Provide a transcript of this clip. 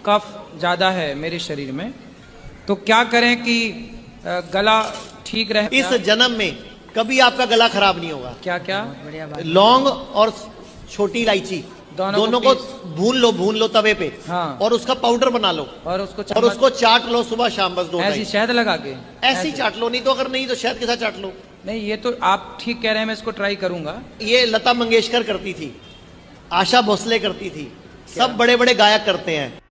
कफ ज़्यादा है मेरे शरीर में, तो क्या करें कि गला ठीक रहे? इस जन्म में कभी आपका गला खराब नहीं होगा। क्या क्या? लौंग और छोटी इलायची दोनों को भून लो तवे पे। हाँ। और उसका पाउडर बना लो और उसको चाट लो सुबह शाम, बस 2 ऐसी शहद लगा के ऐसी चाट लो, नहीं तो अगर नहीं तो शहद के साथ चाट लो। नहीं, ये तो आप ठीक कह रहे हैं, मैं इसको ट्राई करूंगा। ये लता मंगेशकर करती थी, आशा भोसले करती थी, सब बड़े बड़े गायक करते हैं।